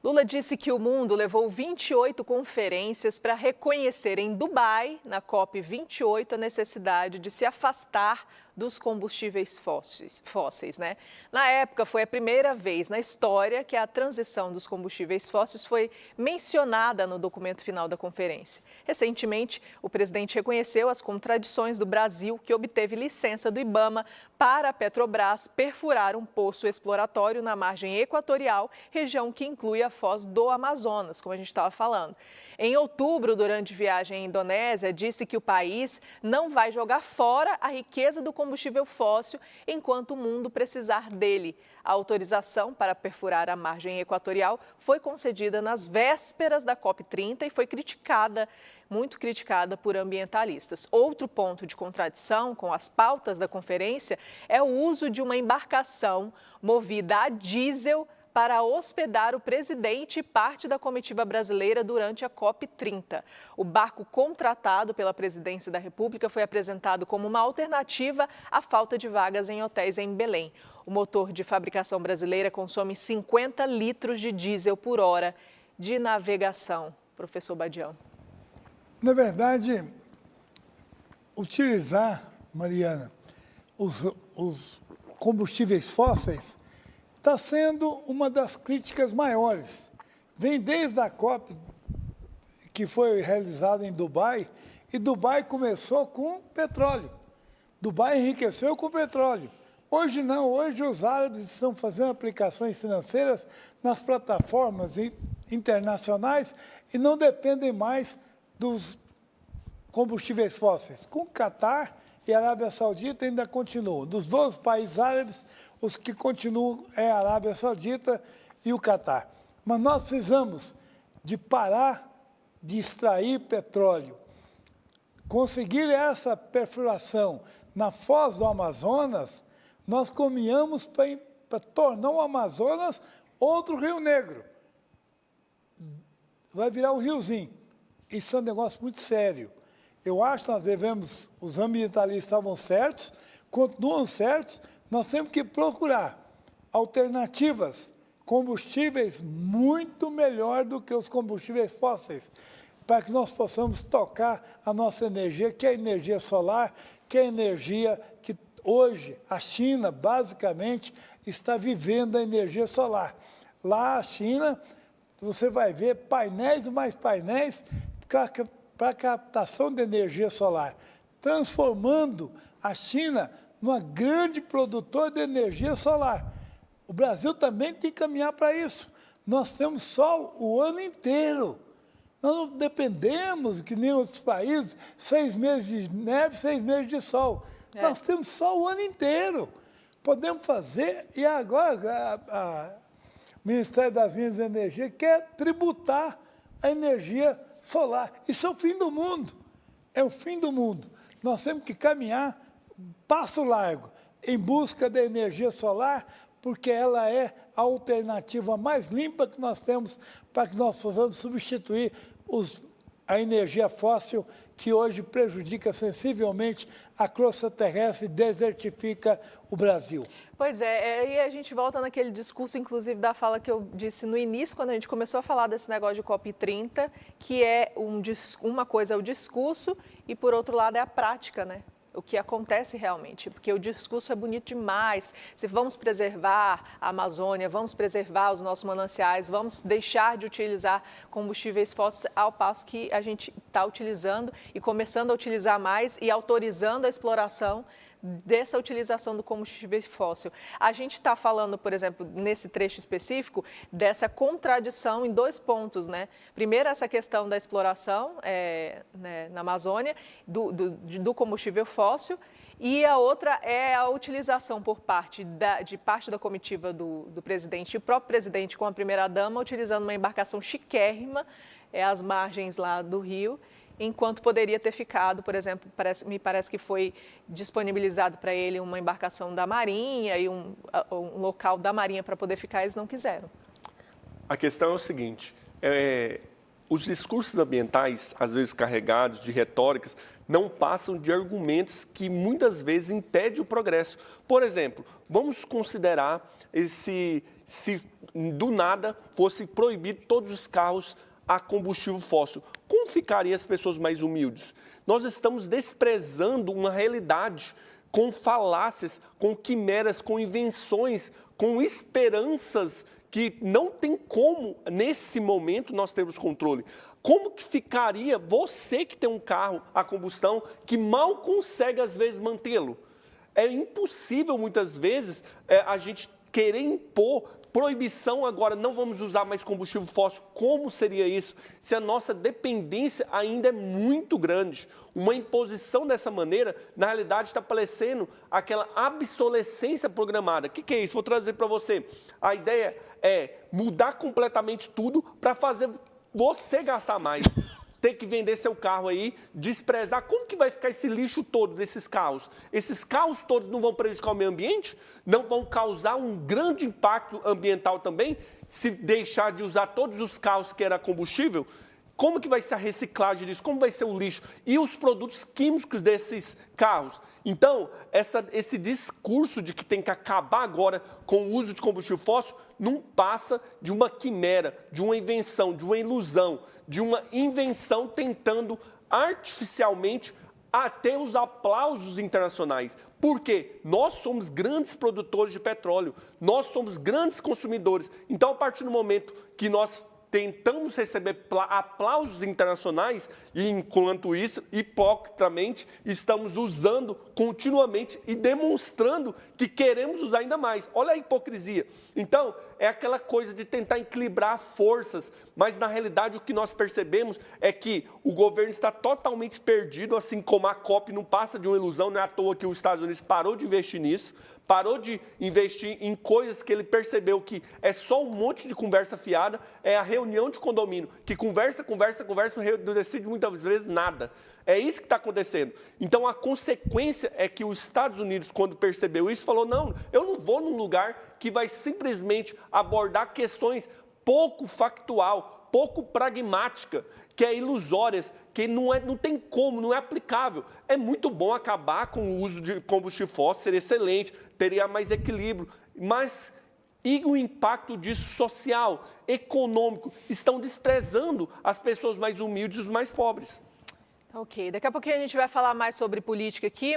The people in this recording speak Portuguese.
Lula disse que o mundo levou 28 conferências para reconhecer em Dubai, na COP28, a necessidade de se afastar dos combustíveis fósseis, né? Na época, foi a primeira vez na história que a transição dos combustíveis fósseis foi mencionada no documento final da conferência. Recentemente, o presidente reconheceu as contradições do Brasil, que obteve licença do IBAMA para a Petrobras perfurar um poço exploratório na margem equatorial, região que inclui a Foz do Amazonas, como a gente estava falando. Em outubro, durante viagem à Indonésia, disse que o país não vai jogar fora a riqueza do combustível fóssil enquanto o mundo precisar dele. A autorização para perfurar a margem equatorial foi concedida nas vésperas da COP30 e foi muito criticada por ambientalistas. Outro ponto de contradição com as pautas da conferência é o uso de uma embarcação movida a diesel para hospedar o presidente e parte da comitiva brasileira durante a COP30. O barco contratado pela Presidência da República foi apresentado como uma alternativa à falta de vagas em hotéis em Belém. O motor de fabricação brasileira consome 50 litros de diesel por hora de navegação. Professor Badião. Na verdade, utilizar, Mariana, os combustíveis fósseis está sendo uma das críticas maiores. Vem desde a COP, que foi realizada em Dubai, e Dubai começou com petróleo. Dubai enriqueceu com petróleo. Hoje não, hoje os árabes estão fazendo aplicações financeiras nas plataformas internacionais e não dependem mais dos combustíveis fósseis. Com o Catar e a Arábia Saudita ainda continuam. Dos 12 países árabes, os que continuam é a Arábia Saudita e o Catar. Mas nós precisamos de parar de extrair petróleo. Conseguir essa perfuração na Foz do Amazonas, nós caminhamos para tornar o Amazonas outro Rio Negro. Vai virar um riozinho. Isso é um negócio muito sério. Eu acho que nós devemos, os ambientalistas estavam certos, continuam certos, nós temos que procurar alternativas, combustíveis muito melhor do que os combustíveis fósseis, para que nós possamos tocar a nossa energia, que é a energia solar, que é a energia que hoje a China, basicamente, está vivendo a energia solar. Lá a China, você vai ver painéis e mais painéis para captação de energia solar, transformando a China numa grande produtora de energia solar. O Brasil também tem que caminhar para isso. Nós temos sol o ano inteiro. Nós não dependemos, que nem outros países, 6 meses de neve, 6 meses de sol. Nós temos sol o ano inteiro. Podemos fazer, e agora o Ministério das Minas e Energia quer tributar a energia solar. Isso é o fim do mundo. É o fim do mundo. Nós temos que caminhar passo largo em busca da energia solar, porque ela é a alternativa mais limpa que nós temos para que nós possamos substituir a energia fóssil que hoje prejudica sensivelmente a crosta terrestre e desertifica o Brasil. Pois é, e a gente volta naquele discurso, inclusive, da fala que eu disse no início, quando a gente começou a falar desse negócio de COP30, que é uma coisa é o discurso e, por outro lado, é a prática, né? O que acontece realmente, porque o discurso é bonito demais. Se vamos preservar a Amazônia, vamos preservar os nossos mananciais, vamos deixar de utilizar combustíveis fósseis, ao passo que a gente está utilizando e começando a utilizar mais e autorizando a exploração dessa utilização do combustível fóssil. A gente está falando, por exemplo, nesse trecho específico, dessa contradição em 2 pontos, né? Primeiro, essa questão da exploração na Amazônia do combustível fóssil, e a outra é a utilização por parte da comitiva do presidente e o próprio presidente com a primeira-dama, utilizando uma embarcação chiquérrima às margens lá do rio, enquanto poderia ter ficado, por exemplo, me parece que foi disponibilizado para ele uma embarcação da Marinha e um local da Marinha para poder ficar, eles não quiseram. A questão é o seguinte, os discursos ambientais, às vezes carregados de retóricas, não passam de argumentos que muitas vezes impedem o progresso. Por exemplo, vamos considerar se do nada fosse proibido todos os carros a combustível fóssil. Como ficariam as pessoas mais humildes? Nós estamos desprezando uma realidade com falácias, com quimeras, com invenções, com esperanças que não tem como, nesse momento, nós termos controle. Como que ficaria você que tem um carro a combustão que mal consegue, às vezes, mantê-lo? É impossível, muitas vezes, a gente querer impor proibição agora, não vamos usar mais combustível fóssil. Como seria isso? Se a nossa dependência ainda é muito grande. Uma imposição dessa maneira, na realidade, está parecendo aquela obsolescência programada. O que é isso? Vou trazer para você. A ideia é mudar completamente tudo para fazer você gastar mais. Ter que vender seu carro aí, desprezar. Como que vai ficar esse lixo todo desses carros? Esses carros todos não vão prejudicar o meio ambiente? Não vão causar um grande impacto ambiental também? Se deixar de usar todos os carros que era combustível? Como que vai ser a reciclagem disso? Como vai ser o lixo? E os produtos químicos desses carros? Então, esse discurso de que tem que acabar agora com o uso de combustível fóssil não passa de uma quimera, de uma invenção, de uma ilusão, de uma invenção tentando artificialmente até os aplausos internacionais. Porque nós somos grandes produtores de petróleo, nós somos grandes consumidores. Então, a partir do momento que nós tentamos receber aplausos internacionais e, enquanto isso, hipocritamente, estamos usando continuamente e demonstrando que queremos usar ainda mais. Olha a hipocrisia. Então, é aquela coisa de tentar equilibrar forças, mas, na realidade, o que nós percebemos é que o governo está totalmente perdido, assim como a COP não passa de uma ilusão, não é à toa que os Estados Unidos parou de investir nisso, parou de investir em coisas que ele percebeu que é só um monte de conversa fiada, é a reunião de condomínio, que conversa, não decide muitas vezes nada. É isso que está acontecendo. Então, a consequência é que os Estados Unidos, quando percebeu isso, falou, não, eu não vou num lugar que vai simplesmente abordar questões pouco factual, pouco pragmática, que é ilusórias, que não tem como, não é aplicável. É muito bom acabar com o uso de combustível fóssil, seria excelente, teria mais equilíbrio, mas e o impacto disso social, econômico? Estão desprezando as pessoas mais humildes e os mais pobres. Ok, daqui a pouquinho a gente vai falar mais sobre política aqui.